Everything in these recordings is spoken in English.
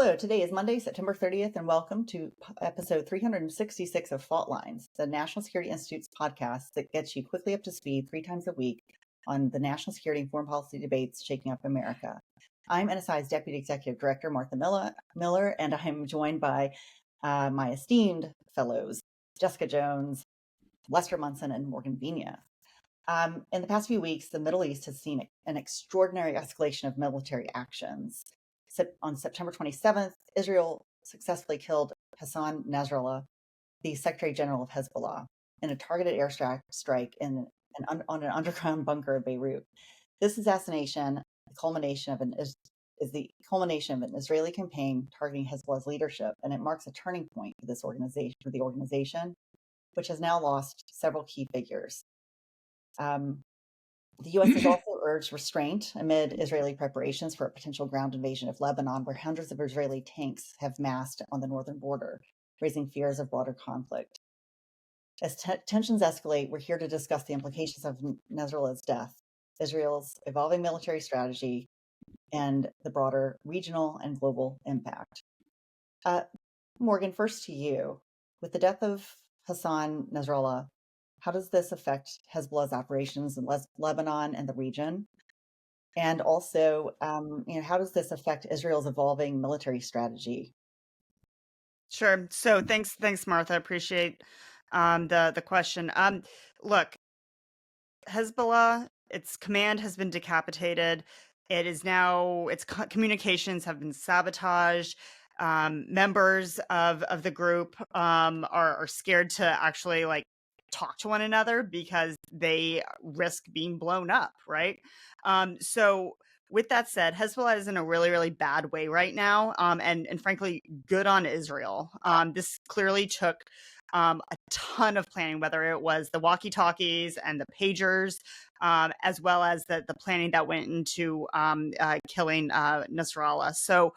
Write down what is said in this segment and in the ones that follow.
Hello, today is Monday, September 30th, and welcome to episode 366 of Fault Lines, the National Security Institute's podcast that gets you quickly up to speed 3 times a week on the national security and foreign policy debates shaking up America. I'm NSI's Deputy Executive Director, Martha Miller, and I'm joined by my esteemed fellows, Jessica Jones, Lester Munson, and Morgan Vina. In the past few weeks, the Middle East has seen an extraordinary escalation of military actions. On September 27th, Israel successfully killed Hassan Nasrallah, the Secretary General of Hezbollah, in a targeted airstrike on an underground bunker in Beirut. This assassination is the culmination of an Israeli campaign targeting Hezbollah's leadership, and it marks a turning point for the organization, which has now lost several key figures. The U.S. has also urged restraint amid Israeli preparations for a potential ground invasion of Lebanon, where hundreds of Israeli tanks have massed on the northern border, raising fears of broader conflict. As tensions escalate, we're here to discuss the implications of Nasrallah's death, Israel's evolving military strategy, and the broader regional and global impact. Morgan, first to you. With the death of Hassan Nasrallah, how does this affect Hezbollah's operations in Lebanon and the region? And also, how does this affect Israel's evolving military strategy? Sure. So thanks, Martha. Appreciate the question. Look, Hezbollah, its command has been decapitated. It is now, its communications have been sabotaged. Members of the group are scared to actually talk to one another because they risk being blown up, right? So with that said, Hezbollah is in a really, really bad way right now. And frankly, good on Israel. This clearly took a ton of planning, whether it was the walkie-talkies and the pagers, as well as the planning that went into killing Nasrallah. So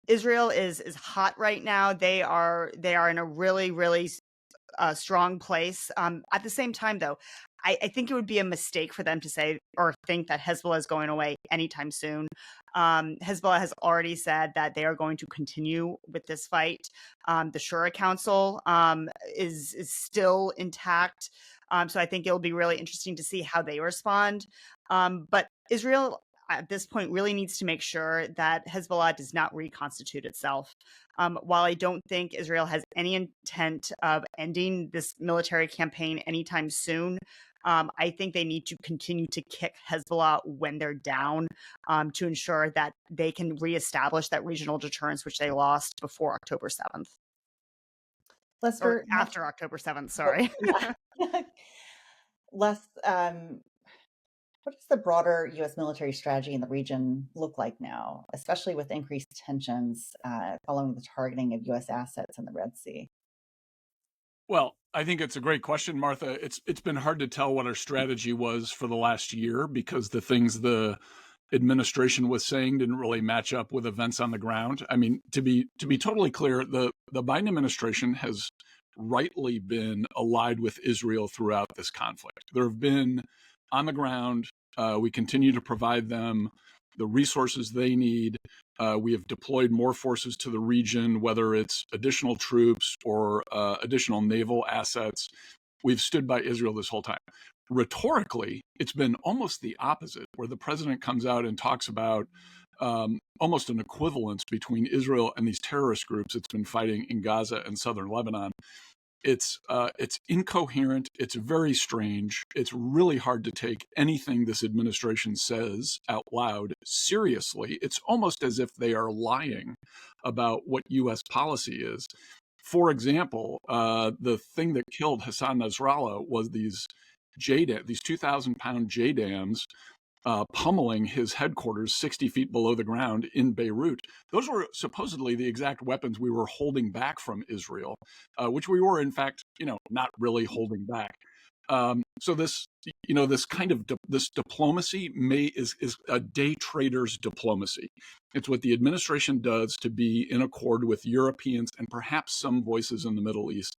Israel is hot right now. They are in a really, really strong place. At the same time, though, I think it would be a mistake for them to say or think that Hezbollah is going away anytime soon. Hezbollah has already said that they are going to continue with this fight. The Shura Council is still intact. So I think it'll be really interesting to see how they respond. But Israel at this point really needs to make sure that Hezbollah does not reconstitute itself. While I don't think Israel has any intent of ending this military campaign anytime soon, I think they need to continue to kick Hezbollah when they're down to ensure that they can reestablish that regional deterrence, which they lost before October 7th. Lester, after October 7th, sorry. What does the broader U.S. military strategy in the region look like now, especially with increased tensions following the targeting of U.S. assets in the Red Sea? Well, I think it's a great question, Martha. It's been hard to tell what our strategy was for the last year because the things the administration was saying didn't really match up with events on the ground. I mean, to be totally clear, the Biden administration has rightly been allied with Israel throughout this conflict. There have been on the ground, we continue to provide them the resources they need. We have deployed more forces to the region, whether it's additional troops or additional naval assets. We've stood by Israel this whole time. Rhetorically, it's been almost the opposite, where the president comes out and talks about almost an equivalence between Israel and these terrorist groups it's been fighting in Gaza and southern Lebanon. It's incoherent. It's very strange. It's really hard to take anything this administration says out loud seriously. It's almost as if they are lying about what U.S. policy is. For example, the thing that killed Hassan Nasrallah was these 2,000-pound JDAMs pummeling his headquarters 60 feet below the ground in Beirut. Those were supposedly the exact weapons we were holding back from Israel, which we were, in fact, not really holding back. So this diplomacy is a day trader's diplomacy. It's what the administration does to be in accord with Europeans and perhaps some voices in the Middle East.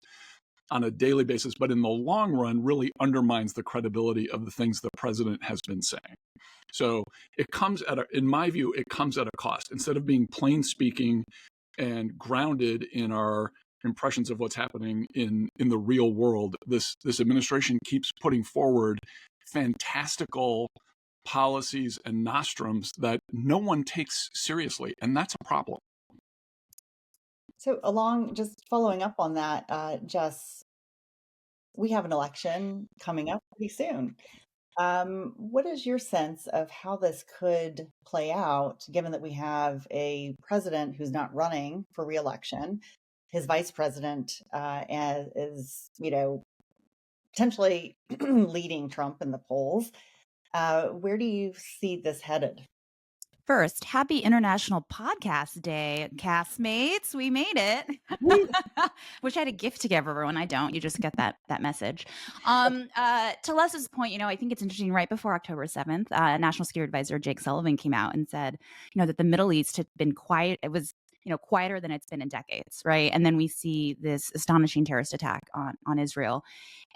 on a daily basis, but in the long run really undermines the credibility of the things the president has been saying. So it comes at in my view, it comes at a cost. Instead of being plain speaking and grounded in our impressions of what's happening in the real world, this administration keeps putting forward fantastical policies and nostrums that no one takes seriously, and that's a problem. So just following up on that, Jess, we have an election coming up pretty soon. What is your sense of how this could play out, given that we have a president who's not running for reelection? His vice president is, potentially leading Trump in the polls. Where do you see this headed? First, happy International Podcast Day, castmates. We made it. Wish I had a gift to give everyone. I don't. You just get that message. To Les's point, I think it's interesting. Right before October 7th, National Security Advisor Jake Sullivan came out and said, that the Middle East had been quiet. It was quieter than it's been in decades, right? And then we see this astonishing terrorist attack on Israel.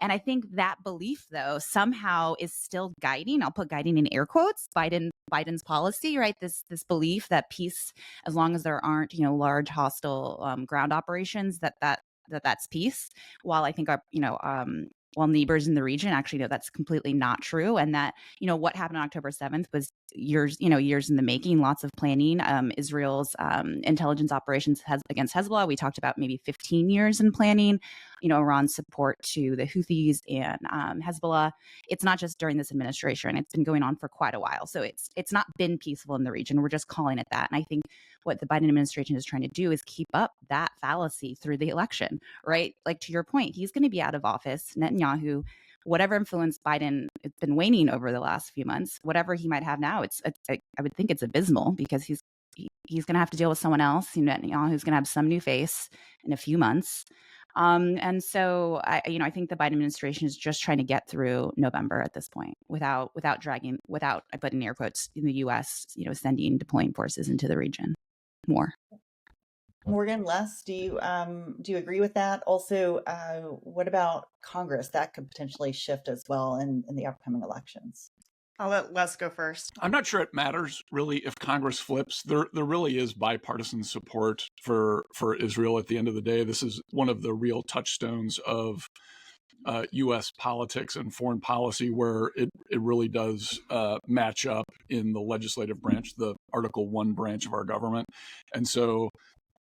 And I think that belief, though, somehow is still guiding, I'll put guiding in air quotes, Biden's policy, right? This belief that peace, as long as there aren't, large hostile ground operations, that's peace. While I think while neighbors in the region actually know that's completely not true, and that what happened on October 7th was years in the making, lots of planning. Israel's intelligence operations against Hezbollah, we talked about maybe 15 years in planning. Iran's support to the Houthis and Hezbollah. It's not just during this administration; it's been going on for quite a while. So it's not been peaceful in the region. We're just calling it that. And I think what the Biden administration is trying to do is keep up that fallacy through the election, right? Like, to your point, he's going to be out of office. Netanyahu, whatever influence Biden, it's been waning over the last few months, whatever he might have now, I would think it's abysmal, because he's going to have to deal with someone else. Netanyahu's going to have some new face in a few months. And so I think the Biden administration is just trying to get through November at this point without I put in air quotes, in the U.S., deploying forces into the region more. Morgan, Les, do you agree with that? Also, what about Congress? That could potentially shift as well in the upcoming elections. I'll let Les go first. I'm not sure it matters really if Congress flips. There really is bipartisan support for Israel at the end of the day. This is one of the real touchstones of U.S. politics and foreign policy, where it really does match up in the legislative branch, the Article 1 branch of our government. And so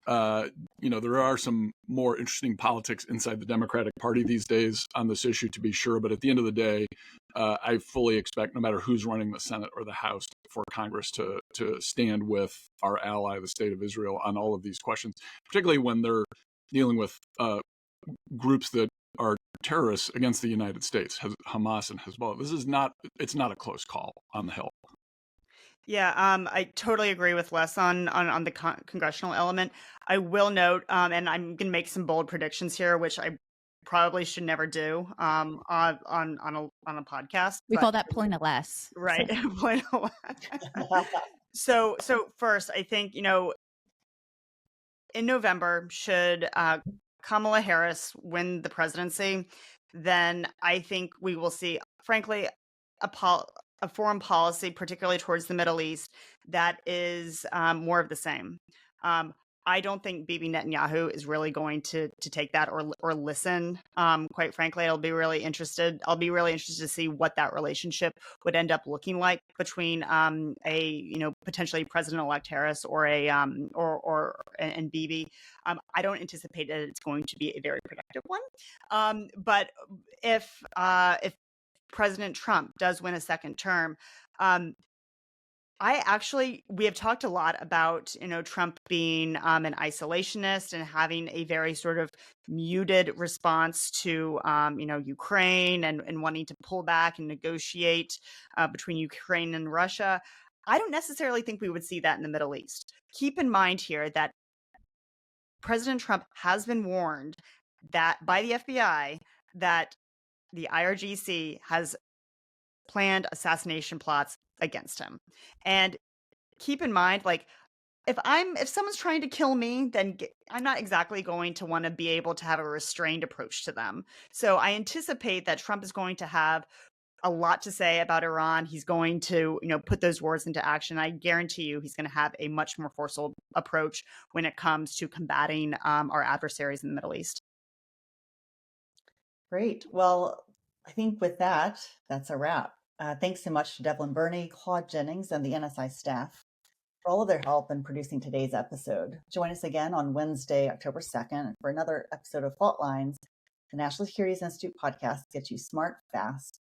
there are some more interesting politics inside the Democratic Party these days on this issue, to be sure. But at the end of the day, I fully expect, no matter who's running the Senate or the House, for Congress to stand with our ally, the State of Israel, on all of these questions, particularly when they're dealing with groups that are terrorists against the United States, Hamas and Hezbollah. It's not a close call on the Hill. Yeah, I totally agree with Les on the congressional element. I will note, and I'm going to make some bold predictions here, which I probably should never do on a podcast. We call that pulling a Les. Right, pulling a Les. So first, I think in November, should Kamala Harris win the presidency, then I think we will see, frankly, a foreign policy, particularly towards the Middle East, that is more of the same. I don't think Bibi Netanyahu is really going to take that or listen. Quite frankly, I'll be really interested to see what that relationship would end up looking like between a potentially President-elect Harris or and Bibi. I don't anticipate that it's going to be a very productive one. But if President Trump does win a second term, we have talked a lot about, Trump being an isolationist and having a very sort of muted response to, Ukraine and wanting to pull back and negotiate between Ukraine and Russia. I don't necessarily think we would see that in the Middle East. Keep in mind here that President Trump has been warned that by the FBI that the IRGC has planned assassination plots against him. And keep in mind, if someone's trying to kill me, then I'm not exactly going to want to be able to have a restrained approach to them. So I anticipate that Trump is going to have a lot to say about Iran. He's going to, put those words into action. I guarantee you he's going to have a much more forceful approach when it comes to combating our adversaries in the Middle East. Great. Well, I think with that, that's a wrap. Thanks so much to Devlin Burney, Claude Jennings, and the NSI staff for all of their help in producing today's episode. Join us again on Wednesday, October 2nd, for another episode of Fault Lines, the National Security Institute podcast that gets you smart, fast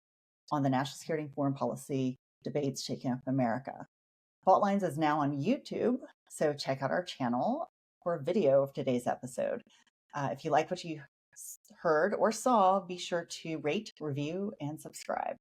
on the national security and foreign policy debates shaking up America. Fault Lines is now on YouTube, so check out our channel for a video of today's episode. If you like what you heard or saw, be sure to rate, review, and subscribe.